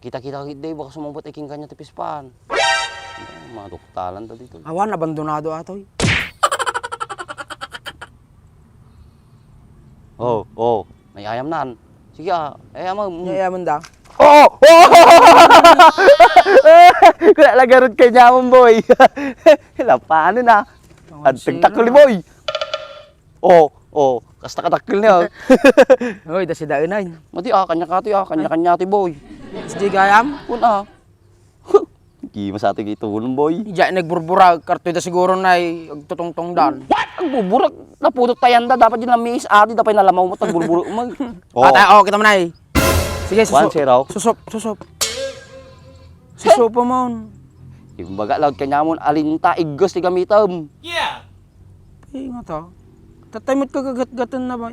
Kita-kita day baka sumambot iking kanya tipispan. Mga duktalan to dito. Awan, abandonado atoy. Oh, nayayam nan. Sige ayam. Yayaman da. Oh! Kaya lagarot kay nyamon boy. Paano na? Anteng takli boy. Oh, kasta katakil niya. Hoy, da si dainay. Mati kanya-kanya ti boy. Sige gayam. Kuna. Gima sa ating itulong boy. Diya nagburbura, kartoy da siguro na agtutong-tong dan. Ang buburak, naputot tayan da, dapat yun namiis ati, dapat nalamaw mo, tagburburo mag. Kita mo na eh. Sige, susup. Susup pa mo. Imbaga, laut kanya mo, alinta, igos, ti gamitam. Ingat ha. Tatay mo't kagagat-gatan na ba?